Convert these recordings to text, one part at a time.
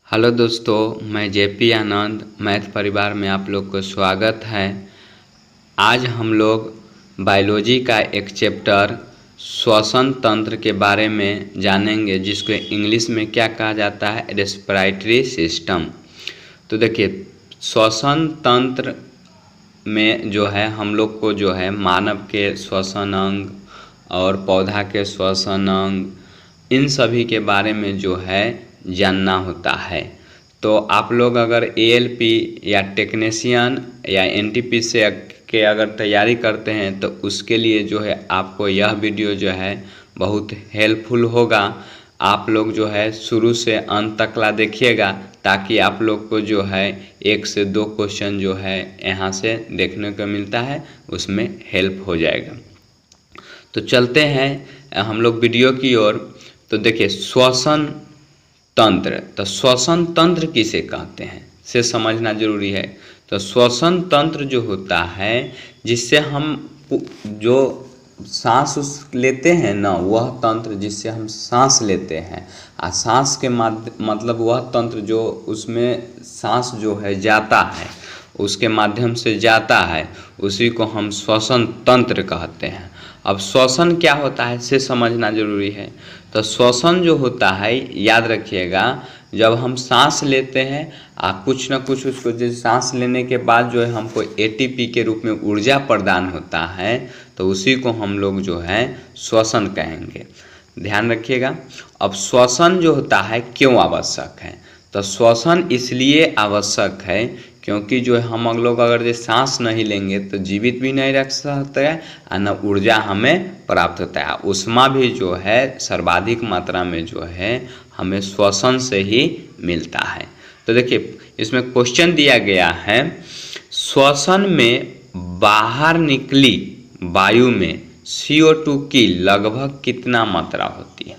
Hello दोस्तों, मैं JP आनंद math परिवार में आप लोग को स्वागत है। आज हम लोग बायोलॉजी का एक चैप्टर श्वसन तंत्र के बारे में जानेंगे, जिसको इंग्लिश में क्या कहा जाता है, रेस्पिरेटरी सिस्टम। तो देखिए, श्वसन तंत्र में जो है हम लोग को जो है मानव के श्वसन अंग और पौधा के श्वसन अंग, इन सभी के बारे में जो है जानना होता है। तो आप लोग अगर एएलपी या टेक्नीशियन या एनटीपी से के अगर तैयारी करते हैं तो उसके लिए जो है आपको यह वीडियो जो है बहुत हेल्पफुल होगा। आप लोग जो है शुरू से अंत तक ला देखिएगा, ताकि आप लोग को जो है 1 से 2 क्वेश्चन जो है यहाँ से देखने को मिलता है, उसमें हेल्प हो जाएगा। तो चलते हैं हम लोग वीडियो की ओर। तो देखिए, श्वसन तंत्र, तो श्वसन तंत्र किसे कहते हैं से समझना जरूरी है। तो श्वसन तंत्र जो होता है, जिससे हम जो सांस लेते हैं ना, वह तंत्र जिससे हम सांस लेते हैं, आ सांस के मतलब वह तंत्र जो उसमें सांस जो है जाता है, उसके माध्यम से जाता है, उसी को हम श्वसन तंत्र कहते हैं। अब श्वसन क्या होता है से समझना जरूरी है। तो श्वसन जो होता है, याद रखिएगा, जब हम सांस लेते हैं कुछ ना कुछ उसको, जैसे सांस लेने के बाद जो है हमको एटीपी के रूप में ऊर्जा प्रदान होता है, तो उसी को हम लोग जो है श्वसन कहेंगे। ध्यान रखिएगा। अब श्वसन जो होता है क्यों आवश्यक है, तो श्वसन इसलिए आवश्यक है क्योंकि जो हम लोग अगर जो सांस नहीं लेंगे तो जीवित भी नहीं रख सकते हैं और न ऊर्जा हमें प्राप्त होता है। ऊष्मा भी जो है सर्वाधिक मात्रा में जो है हमें श्वसन से ही मिलता है। तो देखिए, इसमें क्वेश्चन दिया गया है, श्वसन में बाहर निकली वायु में CO2 की लगभग कितना मात्रा होती है।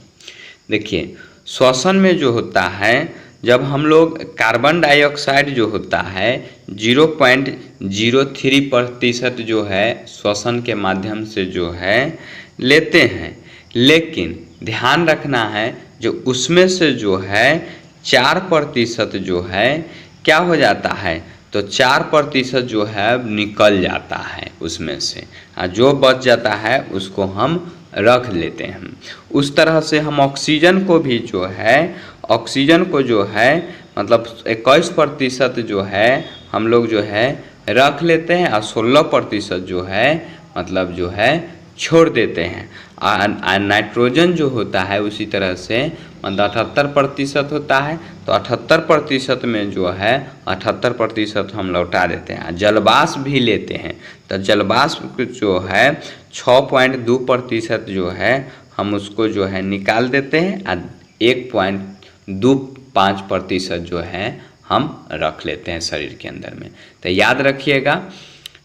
देखिए, श्वसन में जो होता है, जब हम लोग कार्बन डाइऑक्साइड जो होता है 0.03% जो है श्वसन के माध्यम से जो है लेते हैं, लेकिन ध्यान रखना है जो उसमें से जो है 4% जो है क्या हो जाता है, तो 4% जो है निकल जाता है उसमें से, जो बच जाता है उसको हम रख लेते हैं। उस तरह से हम ऑक्सीजन को भी जो है, ऑक्सीजन को जो है मतलब 21% जो है हम लोग जो है रख लेते हैं और 16% जो है मतलब जो है छोड़ देते हैं। और नाइट्रोजन जो होता है उसी तरह से मतलब 78% होता है, तो 78% में जो है 78% हम लौटा देते हैं। जलवाष्प भी लेते हैं, तो जलवाष्प जो है 6.2% जो है हम उसको जो है निकाल देते हैं और 1.25% जो है हम रख लेते हैं शरीर के अंदर में। तो याद रखिएगा,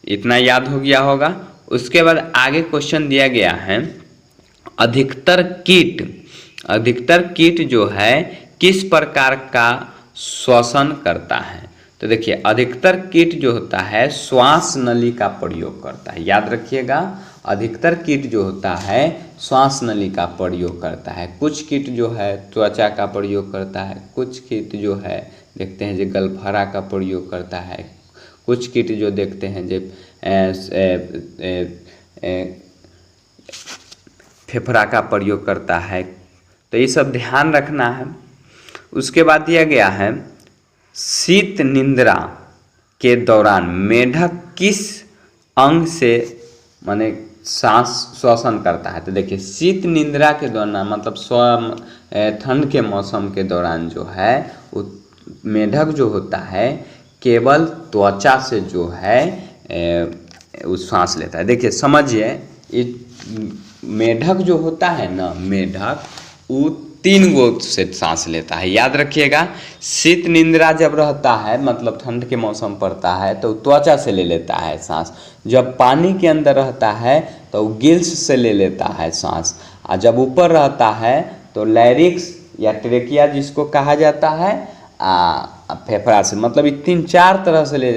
इतना याद हो गया होगा। उसके बाद आगे क्वेश्चन दिया गया है, अधिकतर कीट जो है किस प्रकार का श्वसन करता है। तो देखिए, अधिकतर कीट जो होता है श्वास नली का प्रयोग करता है। याद रखिएगा, अधिकतर कीट जो होता है श्वास नली का प्रयोग करता है। कुछ कीट जो है त्वचा का प्रयोग करता है, कुछ कीट जो है देखते हैं जो गलफरा का प्रयोग करता है, कुछ कीट जो देखते हैं जो फेफड़ा का प्रयोग करता है। तो ये सब ध्यान रखना है। उसके बाद दिया गया है, शीत निद्रा के दौरान मेढक किस अंग से माने सांस श्वसन करता है। तो देखिए, शीत निद्रा के दौरान मतलब ठंड के मौसम के दौरान जो है मेढक जो होता है केवल त्वचा से जो है सांस लेता है। देखिए समझिए, मेढक जो होता है ना, मेढक वो 3 गो से सांस लेता है। याद रखिएगा, शीत निद्रा जब रहता है मतलब ठंड के मौसम पड़ता है तो त्वचा से ले लेता है सांस। जब पानी के अंदर रहता है तो गिल्स से ले लेता है सांस, और जब ऊपर रहता है तो लैरिक्स या ट्रेकिया जिसको कहा जाता है फेफड़ा से, मतलब 3-4 तरह से ले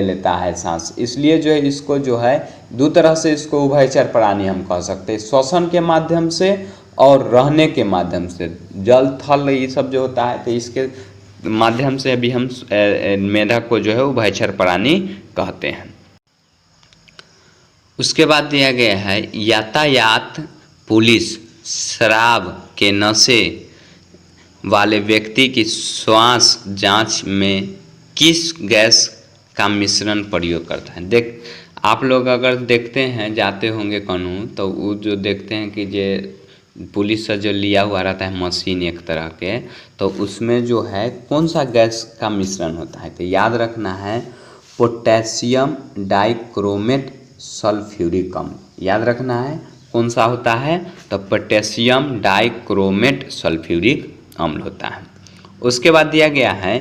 लेता है सांस। इसलिए जो है इसको जो है 2 तरह से इसको उभयचर प्राणी हम कह सकते हैं, श्वसन के माध्यम से और रहने के माध्यम से, जल थल ये सब जो होता है, तो इसके माध्यम से भी हम मेढक को जो है उभयचर प्राणी कहते हैं। उसके बाद दिया गया है यातायात पुलिस शराब के नशे वाले व्यक्ति की श्वास जांच में किस गैस का मिश्रण प्रयोग करता है। देख आप लोग अगर देखते हैं, जाते होंगे कानून, तो वो जो देखते हैं कि जे पुलिस से जो लिया हुआ रहता है मशीन एक तरह के, तो उसमें जो है कौन सा गैस का मिश्रण होता है, तो याद रखना है पोटेशियम डाइक्रोमेट सल्फ्यूरिक अम्ल। याद रखना है कौन सा होता है, तो पोटेशियम डाइक्रोमेट सल्फ्यूरिक अम्ल होता है। उसके बाद दिया गया है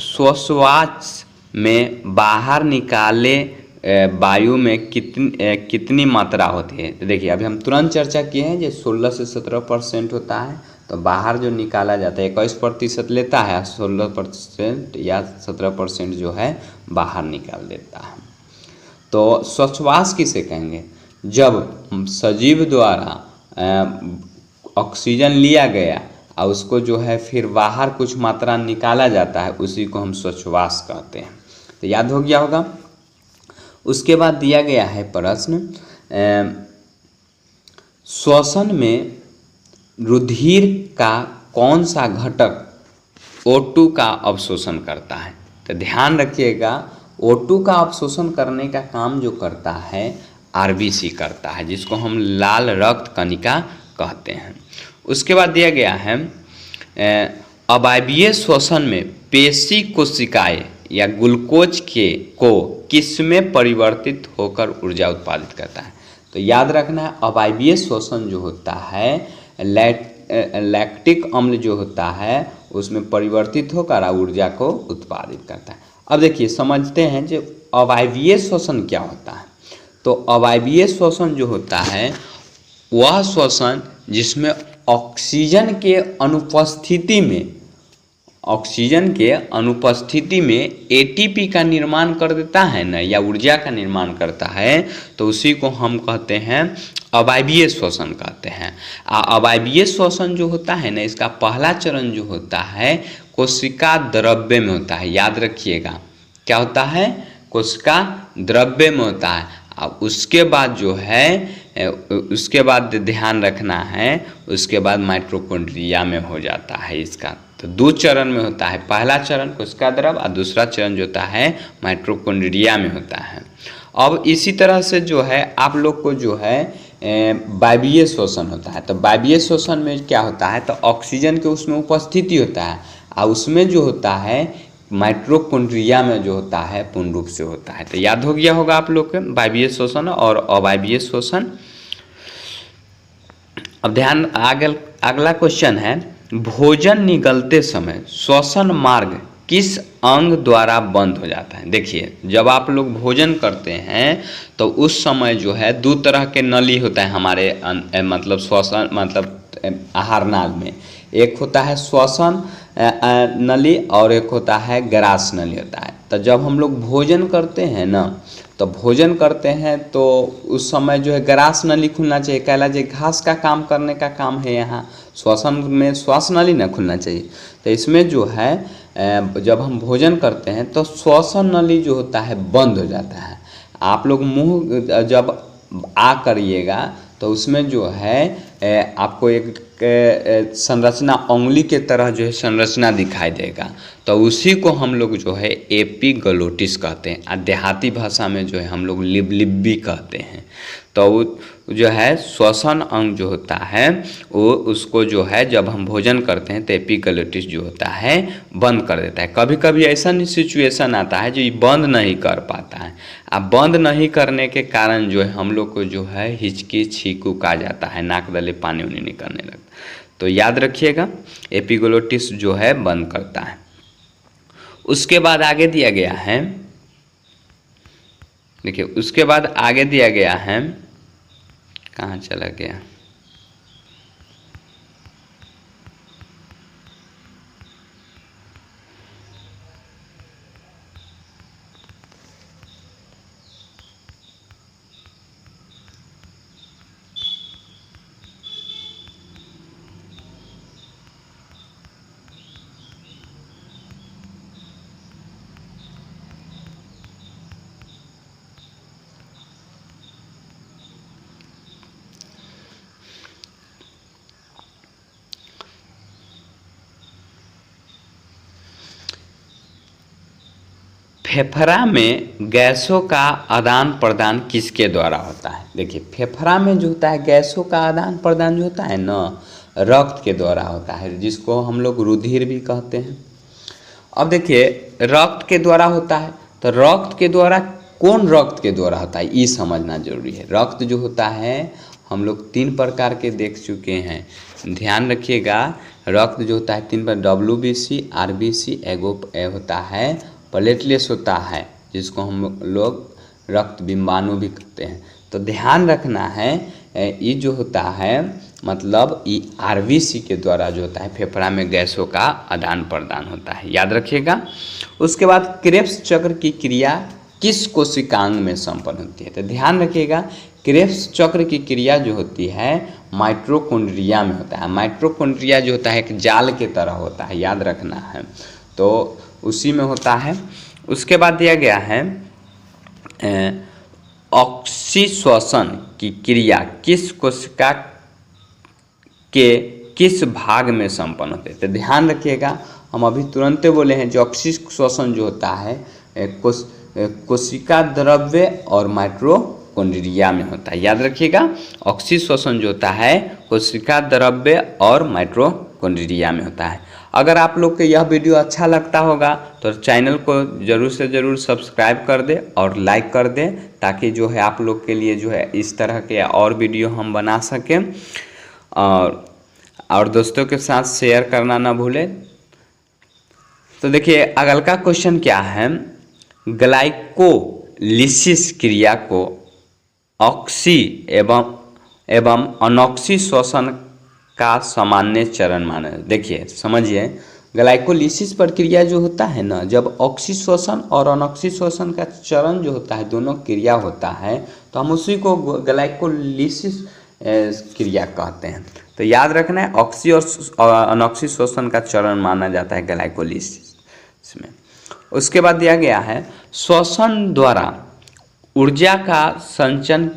श्वास में बाहर निकाले वायु में कितनी मात्रा होती है। तो देखिए अभी हम तुरंत चर्चा किए हैं जो 16 से 17% होता है, तो बाहर जो निकाला जाता है 21% लेता है, 16% या 17% जो है बाहर निकाल देता है। तो श्वास किसे कहेंगे, जब सजीव द्वारा ऑक्सीजन लिया गया और उसको जो है फिर बाहर कुछ मात्रा निकाला जाता है, उसी को हम श्वास कहते हैं। तो याद हो गया होगा। उसके बाद दिया गया है प्रश्न, श्वसन में रुधिर का कौन सा घटक O2 का अवशोषण करता है। तो ध्यान रखिएगा O2 का अवशोषण करने का काम जो करता है RBC करता है, जिसको हम लाल रक्त कणिका कहते हैं। उसके बाद दिया गया है अवायवीय श्वसन में पेशी कोशिकाएं या ग्लूकोज को किसमें परिवर्तित होकर ऊर्जा उत्पादित करता है। तो याद रखना है अवायवीय श्वसन जो होता है लैक्टिक अम्ल जो होता है उसमें परिवर्तित होकर ऊर्जा को उत्पादित करता है। अब देखिए समझते हैं जो अवायवीय श्वसन क्या होता है। तो अवायवीय श्वसन जो होता है वह श्वसन जिसमें ऑक्सीजन के अनुपस्थिति में एटीपी का निर्माण कर देता है ना, या ऊर्जा का निर्माण करता है, तो उसी को हम कहते हैं अवायवीय श्वसन कहते हैं। अवायवीय श्वसन जो होता है ना, इसका पहला चरण जो होता है कोशिका द्रव्य में होता है। याद रखिएगा क्या होता है, कोशिका द्रव्य में होता है। अब उसके बाद जो है उसके बाद ध्यान रखना है, उसके बाद माइटोकॉन्ड्रिया में हो जाता है इसका। तो 2 चरण में होता है, पहला चरण कोशिका द्रव और दूसरा चरण जो होता है माइटोकॉन्ड्रिया में होता है। अब इसी तरह से जो है आप लोग को जो है वायवीय श्वसन होता है। तो वायवीय श्वसन में क्या होता है, तो ऑक्सीजन के उसमें उपस्थिति होता है और उसमें जो होता है माइटोकॉन्ड्रिया में जो होता है पूर्ण रूप से होता है। तो याद हो गया होगा आप लोग के वायवीय श्वसन और अवायवीय श्वसन। अब ध्यान अगला क्वेश्चन है, भोजन निगलते समय श्वसन मार्ग किस अंग द्वारा बंद हो जाता है। देखिए जब आप लोग भोजन करते हैं तो उस समय जो है 2 तरह के नली होता है हमारे मतलब श्वसन मतलब आहार नाल में। एक होता है श्वसन नली और एक होता है ग्रास नली होता है। तो जब हम लोग भोजन करते हैं ना, तो भोजन करते हैं तो उस समय जो है ग्रास नली खुलना चाहिए। कहला जो घास का काम करने का काम है, यहाँ श्वसन में श्वास नली ना खुलना चाहिए। तो इसमें जो है जब हम भोजन करते हैं तो श्वसन नली जो होता है बंद हो जाता है। आप लोग मुंह जब आ करिएगा तो उसमें जो है आपको एक संरचना उंगली के तरह जो है संरचना दिखाई देगा। तो उसी को हम लोग जो है एपिग्लोटिस कहते हैं और देहाती भाषा में जो है हम लोग लिब्बी कहते हैं। तो जो है श्वसन अंग जो होता है वो उसको जो है जब हम भोजन करते हैं तो एपिग्लोटिस जो होता है बंद कर देता है। कभी कभी ऐसा सिचुएशन आता है जो ये बंद नहीं कर पाता है। अब बंद नहीं करने के कारण जो है हम लोग को जो है हिचकी छींक आ जाता है, नाक दले पानी उनी निकलने लगता है। तो याद रखिएगा एपिग्लोटिस जो है बंद करता है। उसके बाद आगे दिया गया है, देखिए उसके बाद आगे दिया गया है, कहाँ चला गया, फेफड़ा में गैसों का आदान प्रदान किसके द्वारा होता है? देखिए, फेफड़ा में जो होता है गैसों का आदान प्रदान जो होता है ना, रक्त के द्वारा होता है, जिसको हम लोग रुधिर भी कहते हैं। अब देखिए, रक्त के द्वारा होता है, तो रक्त के द्वारा कौन रक्त के द्वारा होता है ये समझना जरूरी है। रक्त जो होता है हम लोग 3 प्रकार के देख चुके हैं, ध्यान रखिएगा। रक्त जो होता है 3 पर WBC, RBC, एगो होता है प्लेटलेट्स होता है, जिसको हम लोग रक्त बिंबाणु भी कहते हैं। तो ध्यान रखना है, ये जो होता है मतलब ये RBC के द्वारा जो होता है फेफड़ा में गैसों का आदान प्रदान होता है, याद रखिएगा। उसके बाद क्रेब्स चक्र की क्रिया किस कोशिकांग में संपन्न होती है? तो ध्यान रखिएगा, क्रेब्स चक्र की क्रिया जो होती है माइटोकॉन्ड्रिया में होता है। माइटोकॉन्ड्रिया जो होता है एक जाल के तरह होता है, याद रखना है, तो उसी में होता है। उसके बाद दिया गया है ऑक्सीश्वसन की क्रिया किस कोशिका के किस भाग में संपन्न होते हैं? तो ध्यान रखिएगा, हम अभी तुरंत बोले हैं जो ऑक्सीश्वसन जो होता है कोशिका द्रव्य और माइटोकॉन्ड्रिया में होता है, याद रखिएगा। ऑक्सीश्वसन जो होता है कोशिका द्रव्य और माइटोकॉन्ड्रिया में होता है। अगर आप लोग को यह वीडियो अच्छा लगता होगा तो चैनल को ज़रूर से ज़रूर सब्सक्राइब कर दे और लाइक कर दें, ताकि जो है आप लोग के लिए जो है इस तरह के और वीडियो हम बना सकें, और दोस्तों के साथ शेयर करना ना भूलें। तो देखिए, अगला का क्वेश्चन क्या है, ग्लाइकोलिसिस क्रिया को ऑक्सी एवं अनॉक्सी श्वसन का सामान्य चरण माना। देखिए समझिए, ग्लाइकोलिसिस प्रक्रिया जो होता है ना, जब ऑक्सी श्वसन और अनॉक्सी श्वसन का चरण जो होता है दोनों क्रिया होता है, तो हम उसी को ग्लाइकोलिसिस क्रिया कहते हैं। तो याद रखना है, ऑक्सी और अनॉक्सी श्वसन का चरण माना जाता है ग्लाइकोलिसिस में। उसके बाद दिया गया है श्वसन द्वारा ऊर्जा का संचयन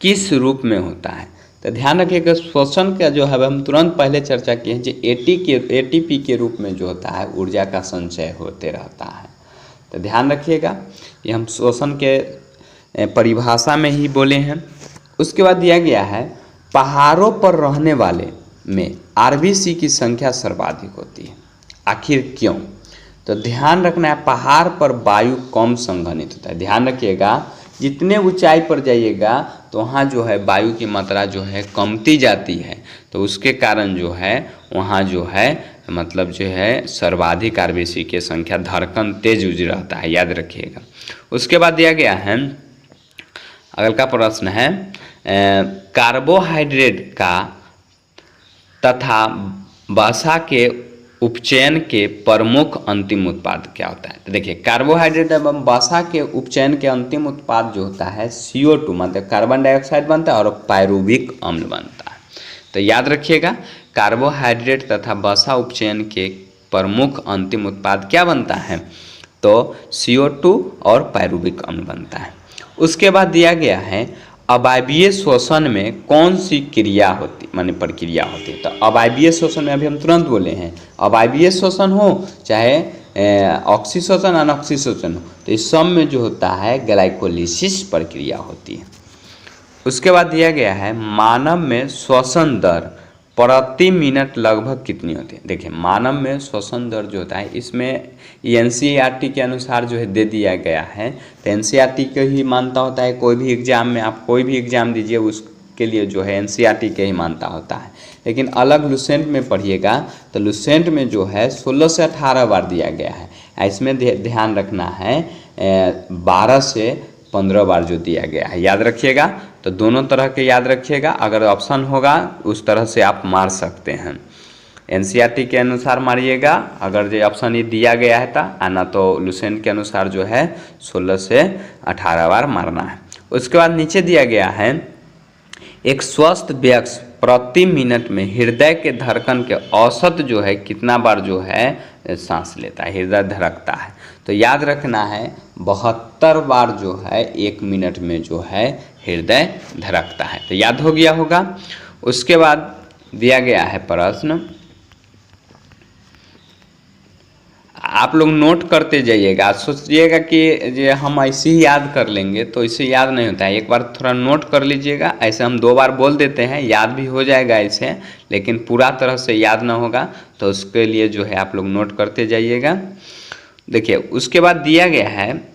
किस रूप में होता है? तो ध्यान रखिएगा, श्वसन का जो है हम तुरंत पहले चर्चा किए हैं, जो ATP के रूप में जो होता है ऊर्जा का संचय होते रहता है। तो ध्यान रखिएगा, ये हम श्वसन के परिभाषा में ही बोले हैं। उसके बाद दिया गया है पहाड़ों पर रहने वाले में RBC की संख्या सर्वाधिक होती है, आखिर क्यों? तो ध्यान रखना है, पहाड़ पर वायु कम संघनित होता है। ध्यान रखिएगा, जितने ऊंचाई पर जाइएगा तो वहाँ जो है वायु की मात्रा जो है कमती जाती है, तो उसके कारण जो है वहाँ जो है मतलब जो है सर्वाधिक RBC की संख्या, धड़कन तेज रहता है, याद रखिएगा। उसके बाद दिया गया है, अगला का प्रश्न है कार्बोहाइड्रेट का तथा वसा के उपचयन के प्रमुख अंतिम उत्पाद क्या होता है? तो देखिए, कार्बोहाइड्रेट एवं वसा के उपचयन के अंतिम उत्पाद जो होता है CO2 मतलब कार्बन डाइऑक्साइड बनता है और पायरुविक अम्ल बनता है। तो याद रखिएगा, कार्बोहाइड्रेट तथा वसा उपचयन के प्रमुख अंतिम उत्पाद क्या बनता है? तो CO2 और पायरुविक अम्ल बनता है। उसके बाद दिया गया है अवायवीय श्वसन में कौन सी क्रिया होती माने प्रक्रिया होती है? तो अवायवीय श्वसन में अभी हम तुरंत बोले हैं, अवायवीय श्वसन हो चाहे ऑक्सी श्वसन अनॉक्सी श्वसन हो, तो इस सब में जो होता है ग्लाइकोलिसिस प्रक्रिया होती है। उसके बाद दिया गया है मानव में श्वसन दर प्रति मिनट लगभग कितनी होती है? देखिए, मानव में श्वसन दर जो होता है इसमें NCERT के अनुसार जो है दे दिया गया है। तो NCERT के ही मानता होता है, कोई भी एग्जाम में आप कोई भी एग्जाम दीजिए उसके लिए जो है NCERT के ही मानता होता है। लेकिन अलग लुसेंट में पढ़िएगा तो लुसेंट में जो है 16 से 18 बार दिया गया है। इसमें ध्यान रखना है 12 से 15 बार जो दिया गया है, याद रखिएगा। तो दोनों तरह के याद रखिएगा, अगर ऑप्शन होगा उस तरह से आप मार सकते हैं। NCERT के अनुसार मारिएगा अगर जो ऑप्शन ये दिया गया है था, आना तो लुसेंट के अनुसार जो है 16 से 18 बार मारना है। उसके बाद नीचे दिया गया है एक स्वस्थ व्यक्ति प्रति मिनट में हृदय के धड़कन के औसत जो है कितना बार जो है सांस लेता है, हृदय धड़कता है? तो याद रखना है 72 बार जो है 1 मिनट में जो है हृदय धड़कता है। तो याद हो गया होगा। उसके बाद दिया गया है प्रश्न आप लोग नोट करते जाइएगा, सोचिएगा कि ये हम ऐसे ही याद कर लेंगे, तो इसे याद नहीं होता है। एक बार थोड़ा नोट कर लीजिएगा, ऐसे हम 2 बार बोल देते हैं, याद भी हो जाएगा ऐसे, लेकिन पूरा तरह से याद ना होगा, तो उसके लिए जो है आप लोग नोट करते जाइएगा। देखिए उसके बाद दिया गया है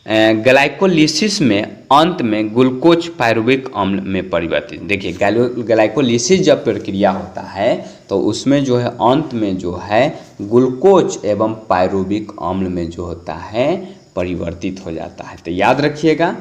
ग्लाइकोलिसिस में अंत में ग्लूकोज पायरुविक अम्ल में परिवर्तित। देखिए ग्लाइकोलिसिस जब प्रक्रिया होता है तो उसमें जो है अंत में जो है ग्लूकोज एवं पायरुविक अम्ल में जो होता है परिवर्तित हो जाता है। तो याद रखिएगा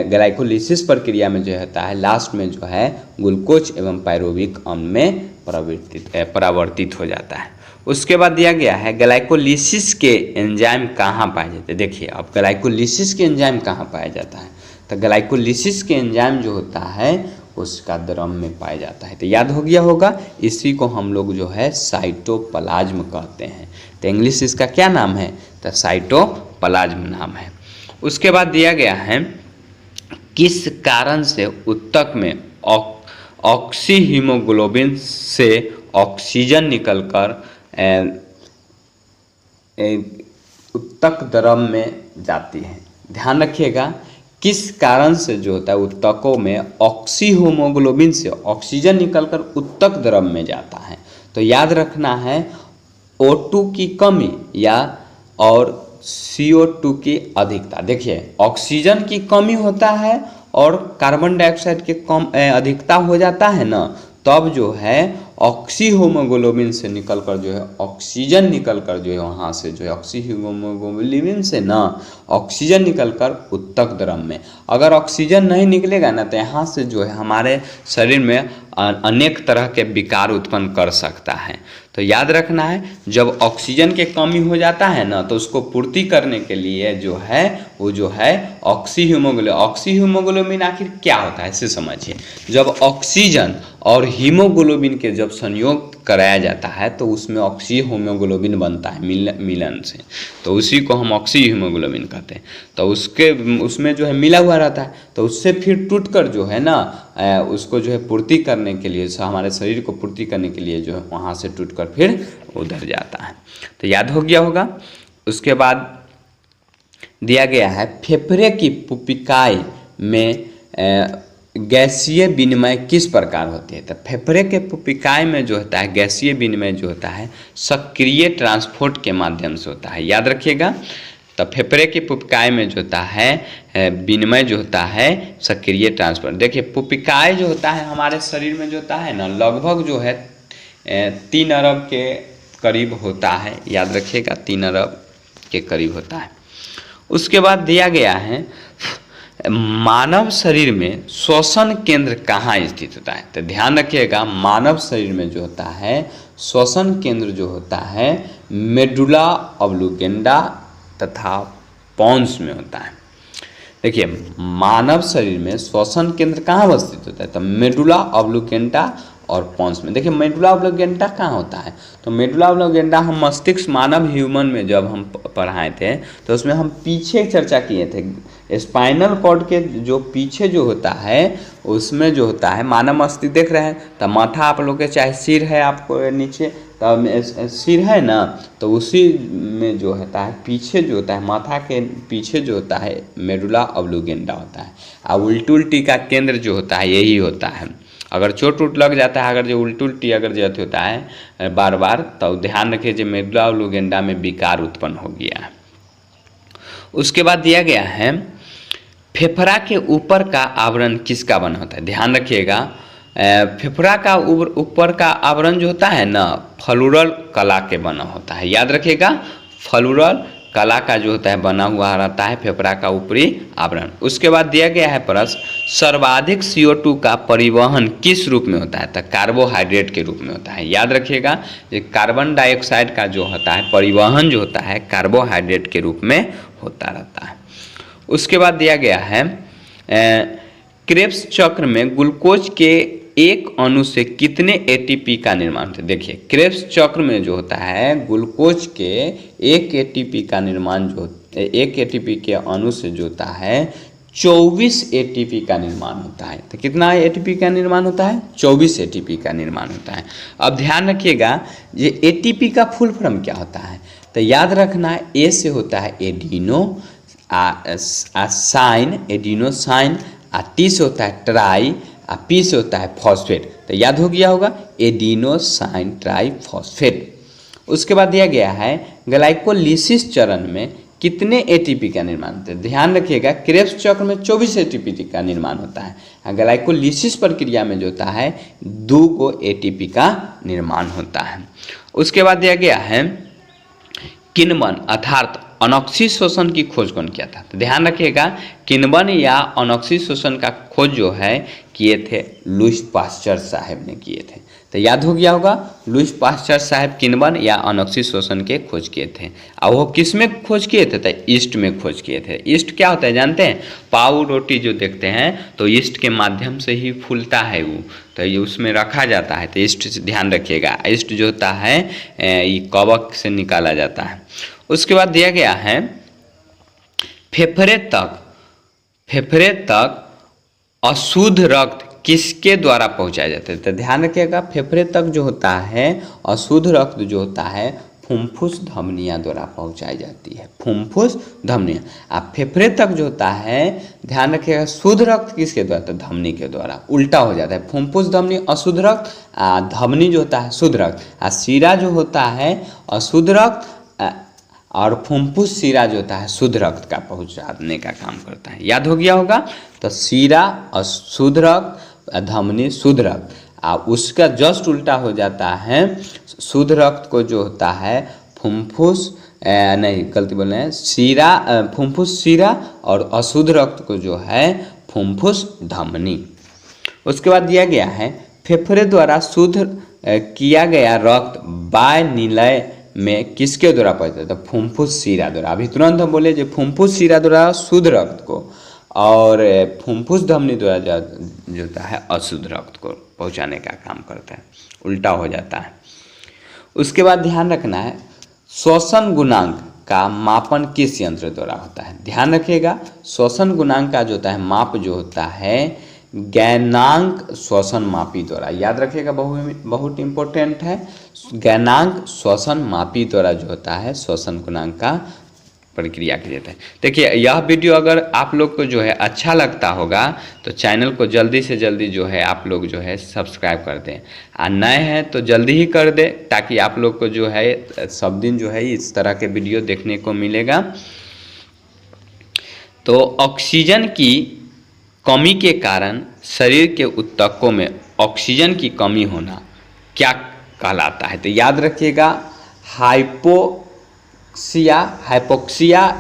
ग्लाइकोलिसिस प्रक्रिया में जो होता है लास्ट में जो है ग्लूकोज एवं पायरुविक अम्ल में परावर्तित हो जाता है। उसके बाद दिया गया है ग्लाइकोलिसिस के एंजाइम कहाँ पाए जाते हैं। देखिए अब ग्लाइकोलिसिस के एंजाइम कहाँ पाया जाता है, तो ग्लाइकोलिसिस के एंजाइम जो होता है उसका द्रव में पाया जाता है। तो याद हो गया होगा, इसी को हम लोग जो है साइटोप्लाज्म कहते हैं। तो इंग्लिश इसका क्या नाम है, तो साइटोप्लाज्म नाम है। उसके बाद दिया गया है किस कारण से ऊतक में ऑक्सी हीमोग्लोबिन से ऑक्सीजन निकलकर ऊतक द्रव में जाती है। ध्यान रखिएगा किस कारण से जो होता है ऊतकों में ऑक्सी हीमोग्लोबिन से ऑक्सीजन निकलकर ऊतक द्रव में जाता है। तो याद रखना है O2 की कमी या और CO2 की अधिकता। देखिए ऑक्सीजन की कमी होता है और कार्बन डाइऑक्साइड के कम अधिकता हो जाता है ना, तब जो है ऑक्सी हीमोग्लोबिन से निकलकर जो है ऑक्सीजन निकलकर जो है वहाँ से जो है ऑक्सी हीमोग्लोबिन से ना ऑक्सीजन निकलकर ऊतक द्रव में। अगर ऑक्सीजन नहीं निकलेगा ना तो यहाँ से जो है हमारे शरीर में अनेक तरह के विकार उत्पन्न कर सकता है। तो याद रखना है जब ऑक्सीजन के कमी हो जाता है ना तो उसको पूर्ति करने के लिए जो है वो जो है ऑक्सी हीमोग्लोबिन आखिर क्या होता है इसे समझिए। जब ऑक्सीजन और हीमोग्लोबिन के जब संयोग कराया जाता है तो उसमें ऑक्सी हीमोग्लोबिन बनता है मिलन से, तो उसी को हम ऑक्सी हीमोग्लोबिन कहते हैं। तो उसमें जो है मिला हुआ रहता है, तो उससे फिर टूटकर जो है ना उसको जो है पूर्ति करने के लिए, हमारे शरीर को पूर्ति करने के लिए जो है वहाँ से टूटकर फिर उधर जाता है। तो याद हो गया होगा। उसके बाद दिया गया है फेफड़े की पुपिकाई में गैसीय विनिमय किस प्रकार होती है। तो फेफड़े के पुपिकाई में जो होता है गैसीय विनिमय जो होता है सक्रिय ट्रांसपोर्ट के माध्यम से होता है। याद रखिएगा, तो फेफड़े की पुपिकाई में जो होता है विनिमय जो होता है सक्रिय ट्रांसपोर्ट। देखिए पुपिकाई जो होता है हमारे शरीर में जो होता है ना लगभग जो है 3 अरब के करीब होता है। याद रखिएगा 3 अरब के करीब होता है। उसके बाद दिया गया है मानव शरीर में श्वसन केंद्र कहाँ स्थित होता है। तो ध्यान रखिएगा मानव शरीर में जो होता है श्वसन केंद्र जो होता है मेडुला ऑब्लिगेंडा तथा पोन्स में होता है। देखिए मानव शरीर में श्वसन केंद्र कहाँ अवस्थित होता है, तो मेडुला ऑब्लिगेंडा और पोन्स में। देखिए मेडुला ऑब्लिगेंडा कहाँ होता है, तो मेडुला ऑब्लिगेंडा हम मस्तिष्क मानव ह्यूमन में जब हम पढ़ाए थे तो उसमें हम पीछे चर्चा किए थे। स्पाइनल कॉर्ड के जो पीछे जो होता है उसमें जो होता है मानव मस्तिष्क देख रहे हैं, तो माथा आप लोग के चाहे सिर है आपको नीचे तो सिर है ना, तो उसी में जो होता है पीछे जो होता है माथा के पीछे जो होता है मेडुला ऑब्लिगेंडा होता है। और उल्टी का केंद्र जो होता है यही होता है। अगर चोट लग जाता है, अगर जो उल्टी अगर जो होता है बार बार, तो ध्यान रखिए जो मेडुला ऑब्लिगेंडा में विकार उत्पन्न हो गया है। उसके बाद दिया गया है फेफड़ा के ऊपर का आवरण किसका बना होता है। ध्यान रखिएगा फेफड़ा का ऊपर का आवरण जो होता है ना फ्लोरल कला के बना होता है। याद रखिएगा फ्लोरल कला का जो होता है बना हुआ रहता है फेफड़ा का ऊपरी आवरण। उसके बाद दिया गया है प्रश्न सर्वाधिक CO2 का परिवहन किस रूप में होता है, तो कार्बोहाइड्रेट के रूप में होता है। याद रखिएगा ये कार्बन डाइऑक्साइड का जो होता है परिवहन जो होता है कार्बोहाइड्रेट के रूप में होता रहता है। उसके बाद दिया गया है क्रेब्स चक्र में ग्लूकोज के एक अणु से कितने ATP का निर्माण होता है। देखिए क्रेब्स चक्र में जो होता है ग्लूकोज के एक ATP का निर्माण जो एक ATP के अणु से जो होता है 24 एटीपी का निर्माण होता है। तो कितना एटीपी का निर्माण होता है? 24 एटीपी का निर्माण होता है। अब ध्यान रखिएगा, ये एटीपी का फुल फॉर्म क्या होता है? तो याद रखना, ए से होता है एडिनो, साइन एडिनोसाइन, टी से होता है ट्राई, पी से होता है फॉस्फेट। तो याद हो गया होगा, एडिनोसाइन ट्राई फॉस्फेट। उसके बाद दिया गया है ग्लाइकोलिसिस चरण में कितने एटीपी का निर्माण होता है? ध्यान रखिएगा, क्रेब्स चक्र में 24 एटीपी का निर्माण होता है। ग्लाइकोलिसिस प्रक्रिया में जो होता है 2 को एटीपी का निर्माण होता है। उसके बाद दिया गया है किण्वन अर्थात अनोक्सी शोषण की खोज कौन किया था? तो ध्यान रखिएगा, किण्वन या अनोक्सी शोषण का खोज जो है किए थे लुईस पाश्चर साहब ने किए थे। तो याद हो गया होगा, लुईस पाश्चर साहब किण्वन या अनोक्सी शोषण के खोज किए थे। और वो किस में खोज किए थे? तो ईस्ट में खोज किए थे। ईस्ट क्या होता है जानते हैं? पाव रोटी जो देखते हैं तो ईस्ट के माध्यम से ही फूलता है वो, तो ये उसमें रखा जाता है। तो ईस्ट से ध्यान रखिएगा, ईस्ट जो होता है ये कवक से निकाला जाता है। उसके बाद दिया गया है फेफड़े तक अशुद्ध रक्त किसके द्वारा पहुंचाया जाता है? तो ध्यान रखिएगा, फेफड़े तक जो होता है अशुद्ध रक्त जो होता है फुफ्फुस धमनियाँ द्वारा पहुंचाई जाती है। फुफ्फुस धमनियाँ। अब फेफड़े तक जो होता है ध्यान रखिएगा शुद्ध रक्त किसके द्वारा? तो धमनी के द्वारा। उल्टा हो जाता है, फुफ्फुस धमनी अशुद्ध रक्त, धमनी जो होता है शुद्ध रक्त, शिरा जो होता है अशुद्ध रक्त, और फुफ्फुस शिरा जो होता है शुद्ध रक्त का पहुंचाने का काम करता है। याद हो गया होगा। तो शिरा अशुद्ध रक्त, धमनी शुद्ध रक्त, उसका जस्ट उल्टा हो जाता है। शुद्ध रक्त को जो होता है फुफ्फुस नहीं गलती बोल रहे हैं, शिरा फुफ्फुस शिरा, और अशुद्ध रक्त को जो है फुफ्फुस धमनी। उसके बाद दिया गया है फेफड़े द्वारा शुद्ध किया गया रक्त बाह्य निलय में किसके द्वारा पहुँचता है? तो फुफ्फुस शिरा द्वारा। अभी तुरंत हम बोले जो फुफ्फुस शिरा द्वारा शुद्ध रक्त को, और फुफ्फुस धमनी द्वारा जो होता है अशुद्ध रक्त को पहुंचाने का काम करता है, उल्टा हो जाता है। उसके बाद ध्यान रखना है श्वसन गुणांक का मापन किस यंत्र द्वारा होता है? ध्यान रखिएगा, श्वसन गुणांक का जो होता है माप जो होता है गैनांक श्वसन मापी द्वारा। याद रखिएगा, बहुत इंपॉर्टेंट है। गैनांक श्वसन मापी द्वारा जो होता है श्वसन गुणांक का प्रक्रिया की जाता है। देखिए, यह वीडियो अगर आप लोग को जो है अच्छा लगता होगा तो चैनल को जल्दी से जल्दी जो है आप लोग जो है सब्सक्राइब कर दें, और नए हैं तो जल्दी ही कर दें, ताकि आप लोग को जो है सब दिन जो है इस तरह के वीडियो देखने को मिलेगा। तो ऑक्सीजन की कमी के कारण शरीर के ऊतकों में ऑक्सीजन की कमी होना क्या कहलाता है? तो याद रखिएगा, हाइपोक्सिया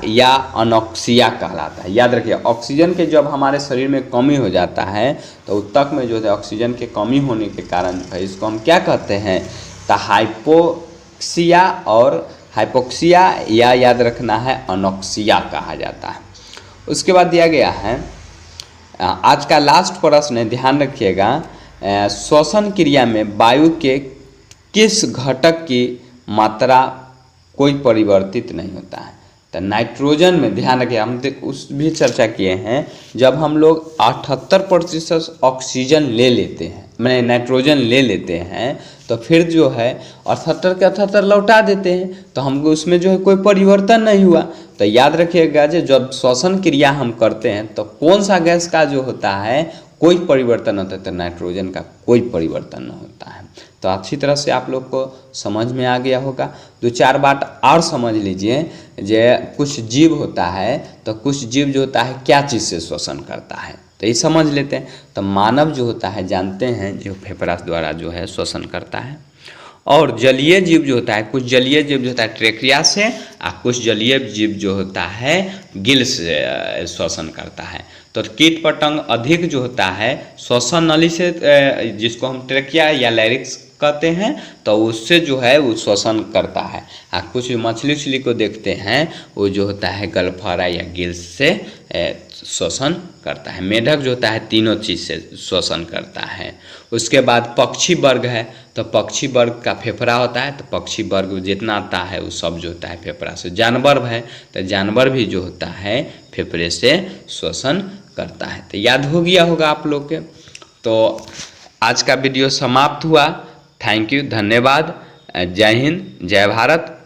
या अनोक्सिया कहलाता है। याद रखिए, ऑक्सीजन के जब हमारे शरीर में कमी हो जाता है तो ऊतक में जो है ऑक्सीजन के कमी होने के कारण जो है इसको हम क्या कहते हैं? तो हाइपोक्सिया और हाइपोक्सिया, या याद रखना है अनोक्सिया कहा जाता है। उसके बाद दिया गया है आज का लास्ट प्रश्न है, ध्यान रखिएगा, श्वसन क्रिया में वायु के किस घटक की मात्रा कोई परिवर्तित नहीं होता है? तो नाइट्रोजन में ध्यान रखिए, हम उस भी चर्चा किए हैं, जब हम लोग 78% ऑक्सीजन ले लेते हैं, मैंने नाइट्रोजन ले लेते हैं, तो फिर जो है 78 के 78 लौटा देते हैं, तो हमको उसमें जो है कोई परिवर्तन नहीं हुआ। तो याद रखिएगा, जब श्वसन क्रिया हम करते हैं तो कौन सा गैस का जो होता है कोई परिवर्तन होता है? तो नाइट्रोजन का कोई परिवर्तन नहीं होता है। तो अच्छी तरह से आप लोग को समझ में आ गया होगा। 2-4 बात और समझ लीजिए, जो कुछ जीव होता है तो कुछ जीव जो होता है क्या चीज़ से श्वसन करता है, तो ये समझ लेते हैं। तो मानव जो होता है जानते हैं जो फेफड़ा द्वारा जो है श्वसन करता है, और जलीय जीव जो होता है, कुछ जलीय जीव जो होता है ट्रेकिया से, और कुछ जलीय जीव जो होता है गिल से श्वसन करता है। तो कीट पतंग अधिक जो होता है श्वसन नली से, जिसको हम ट्रेकिया या लैरिक्स कहते हैं, तो उससे जो है वो श्वसन करता है। कुछ मछली उछली को देखते हैं वो जो होता है गलफारा या गिल्स से श्वसन करता है। मेढक जो होता है तीनों चीज़ से श्वसन करता है। उसके बाद पक्षी वर्ग है, तो पक्षी वर्ग का फेफड़ा होता है, तो पक्षी वर्ग जितना आता है वो सब जो होता है फेफड़ा से। जानवर है तो जानवर भी जो होता है फेफड़े से श्वसन करता है। तो याद हो गया होगा आप लोग के। तो आज का वीडियो समाप्त हुआ। थैंक यू, धन्यवाद। जय हिंद, जय भारत।